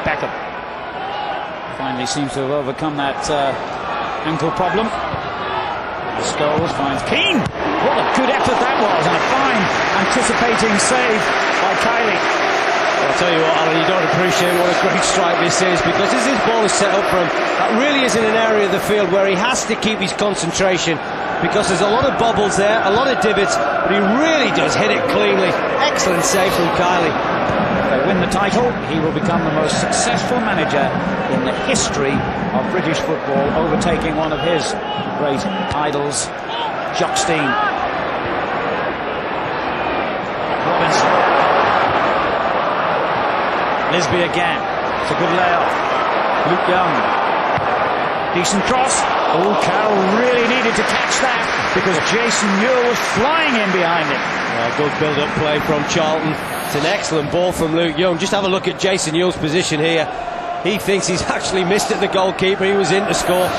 Beckham finally seems to have overcome that ankle problem. Scholes finds Keane. What a good effort that was, and a fine anticipating save by Kiely. I'll tell you what, Alan, you don't appreciate what a great strike this is, because as his ball is set up for him, that really is in an area of the field where he has to keep his concentration, because there's a lot of bubbles there, a lot of divots, but he really does hit it cleanly. Excellent save from Kiely. If they win the title, he will become the most successful manager in the history of British football, overtaking one of his great idols, Jockstein. Robinson. Lisbie again. It's a good layoff. Luke Young. Decent cross. Oh, Carroll really needed to catch that because Jason Euell was flying in behind him. Good build-up play from Charlton. It's an excellent ball from Luke Young. Just have a look at Jason Euell's position here. He thinks he's actually missed at the goalkeeper. He was in to score.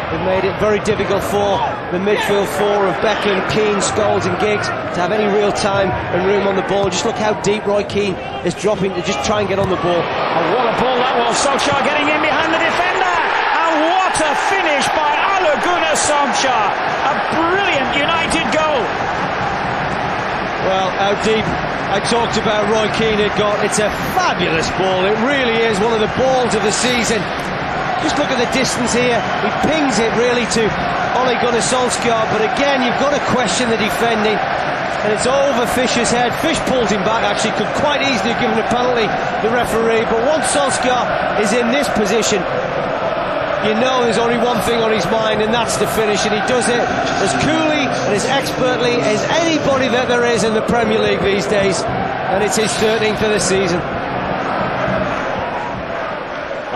They've made it very difficult for the midfield four of Beckham, Keane, Scholes and Giggs to have any real time and room on the ball. Just look how deep Roy Keane is dropping to just try and get on the ball. Oh, what a ball that was. Solskjaer getting in behind the defender. And what a finish by Solskjaer. A brilliant United goal. Well, how deep I talked about Roy Keane had got. It's a fabulous ball. It really is one of the balls of the season. Just look at the distance here. He pings it really to Ole Gunnar Solskjaer, but again you've got to question the defending, and it's over Fisher's head. Fish pulled him back, actually could quite easily have given a penalty, the referee, but once Solskjaer is in this position, you know there's only one thing on his mind, and that's the finish, and he does it as coolly and as expertly as anybody that there is in the Premier League these days, and it's his 13th of the season.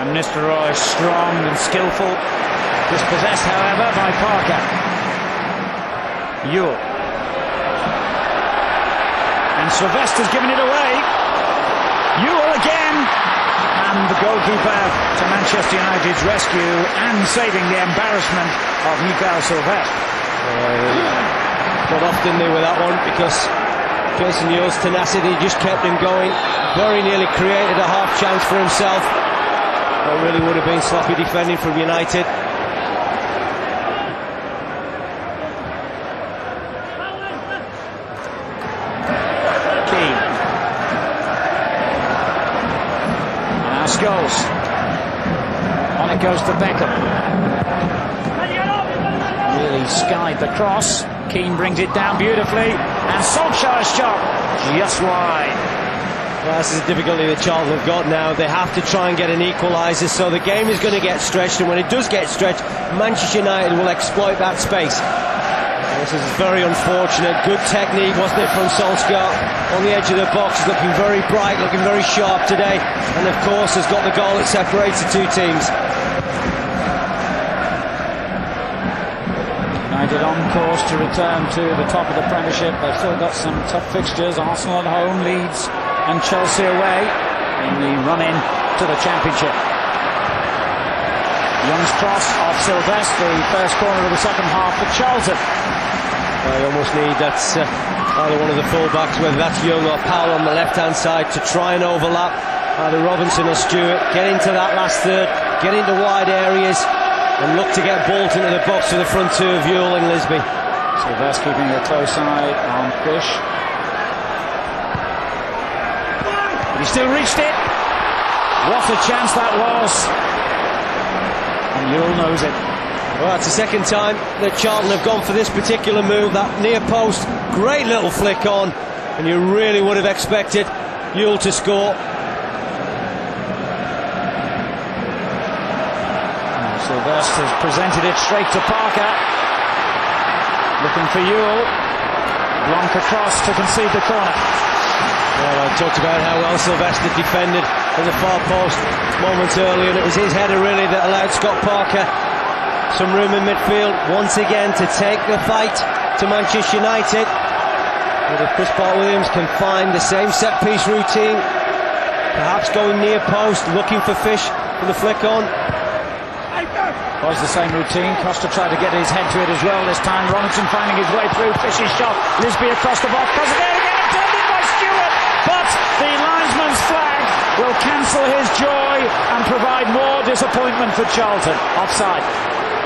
And Nistelrooy, strong and skillful, dispossessed however by Parker. Euell. And Silvestre's given it away. Euell again. And the goalkeeper to Manchester United's rescue and saving the embarrassment of Mikael Silvestre. Got off, didn't they, with that one, because Jason Euell's tenacity just kept him going. Very nearly created a half chance for himself. That really would have been sloppy defending from United. Keane. Now Scholes. On it goes to Beckham. Really skied the cross. Keane brings it down beautifully. And Solskjaer's shot just wide. Well, this is the difficulty that Charlton have got now. They have to try and get an equaliser, so the game is going to get stretched, and when it does get stretched, Manchester United will exploit that space. And this is very unfortunate. Good technique, wasn't it, from Solskjaer on the edge of the box. He's looking very bright, looking very sharp today, and of course has got the goal that separates the two teams. United on course to return to the top of the Premiership. They've still got some tough fixtures. Arsenal at home, Leeds and Chelsea away in the run-in to the Championship. Young's cross off Silvestre, the first corner of the second half for Charlton. You almost need that either one of the full-backs, whether that's Young or Powell on the left-hand side, to try and overlap either Robinson or Stuart, get into that last third, get into wide areas and look to get Bolton into the box for the front two of Euell and Lisbie. Silvestre keeping a close eye on Fish. He still reached it. What a chance that was. And Euell knows it. Well, it's the second time that Charlton have gone for this particular move. That near post, great little flick on, and you really would have expected Euell to score. Silvestre has presented it straight to Parker. Looking for Euell. Blanc across to concede the corner. Well, I talked about how well Silvestre defended at the far post moments earlier, and it was his header really that allowed Scott Parker some room in midfield once again to take the fight to Manchester United. But if Bart-Williams can find the same set-piece routine, perhaps going near post, looking for Fish for the flick on. Was the same routine. Costa tried to get his head to it as well this time. Robinson finding his way through. Fish's shot. Lisbie across the box. Costa there again. Turned in by Stuart. But the linesman's flag will cancel. cancel his joy and provide more disappointment for Charlton. Offside.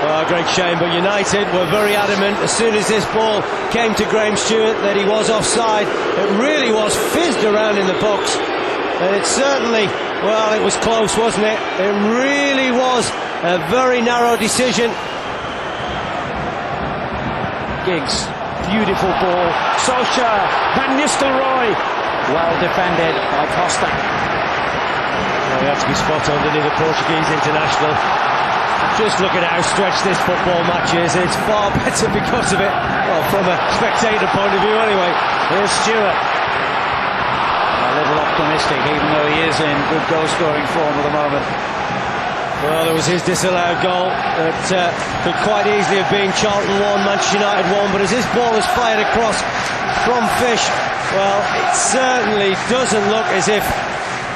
Well, great shame, but United were very adamant as soon as this ball came to Graham Stuart that he was offside. It really was fizzed around in the box, and it certainly, well, it was close, wasn't it? It really was a very narrow decision. Giggs, beautiful ball. Solskjaer, Van Nistelrooy, well defended by Costa. Well, you have to be spot on, didn't he, the Portuguese international? Just look at how stretched this football match is. It's far better because of it. Well, from a spectator point of view anyway. Here's Stuart. A little optimistic, even though he is in good goal-scoring form at the moment. Well, there was his disallowed goal that could quite easily have been Charlton 1, Manchester United 1, but as this ball is fired across from Fish, well, it certainly doesn't look as if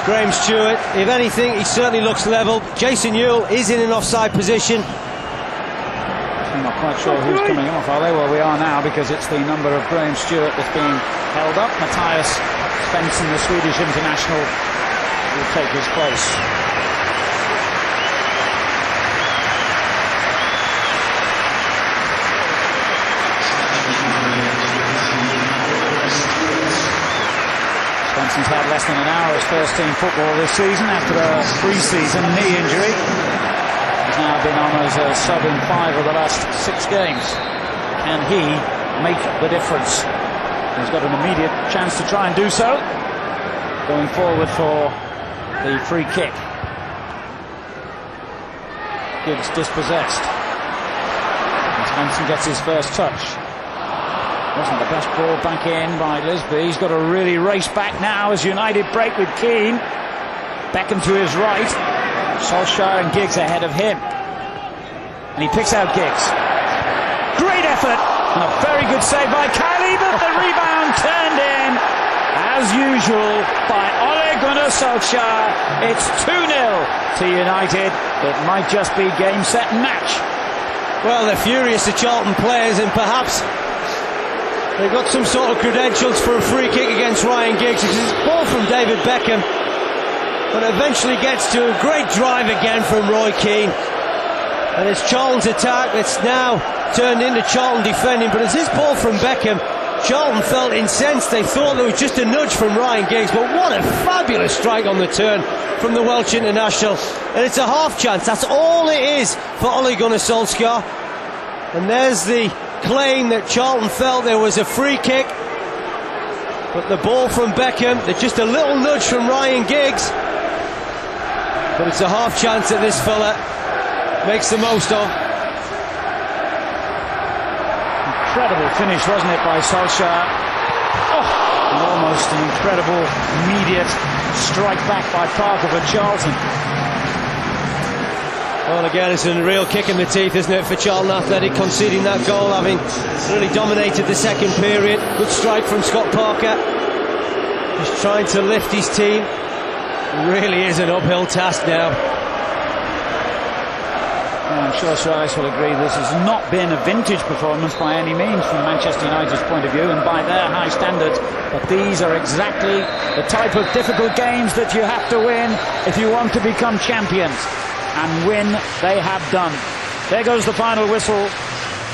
Graham Stuart, if anything, he certainly looks level. Jason Euell is in an offside position. I'm not quite sure who's coming off, are they? Well, we are now, because it's the number of Graham Stuart that's being held up. Matthias Svensson, the Swedish international, will take his place. Svensson's had less than an hour of first-team football this season after a pre-season knee injury. He's now been on as a sub in 5 of the last 6 games. Can he make the difference? He's got an immediate chance to try and do so. Going forward for the free kick. Giggs dispossessed. And Svensson gets his first touch. Wasn't the best ball back in by Lisbie. He's got to really race back now as United break with Keane. Beckham to his right. Solskjaer and Giggs ahead of him. And he picks out Giggs. Great effort. And a very good save by Kiely, but the rebound turned in, as usual, by Ole Gunnar Solskjaer. It's 2-0 to United. It might just be game, set, match. Well, they're furious, the Charlton players, and perhaps they've got some sort of credentials for a free kick against Ryan Giggs. It's a ball from David Beckham, but eventually gets to a great drive again from Roy Keane. And it's Charlton's attack that's now turned into Charlton defending. But as this ball from Beckham, Charlton felt incensed. They thought there was just a nudge from Ryan Giggs, but what a fabulous strike on the turn from the Welsh international. And it's a half chance. That's all it is for Ole Gunnar Solskjaer. And there's the claim that Charlton felt there was a free kick, but the ball from Beckham, just a little nudge from Ryan Giggs, but it's a half chance that this fella makes the most of. Incredible finish, wasn't it, by Solskjaer? And almost an incredible immediate strike back by Parker for Charlton. Well, again, it's a real kick in the teeth, isn't it, for Charlton Athletic, conceding that goal, having really dominated the second period. Good strike from Scott Parker. Just trying to lift his team. It really is an uphill task now. Well, I'm sure H.R.H will agree this has not been a vintage performance by any means from Manchester United's point of view and by their high standards, but these are exactly the type of difficult games that you have to win if you want to become champions. And win they have done. There goes the final whistle.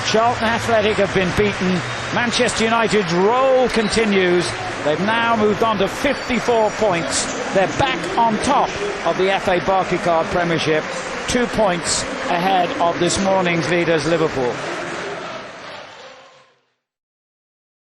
Charlton Athletic have been beaten. Manchester United's roll continues. They've now moved on to 54 points. They're back on top of the FA Barclaycard Premiership, 2 points ahead of this morning's leaders, Liverpool.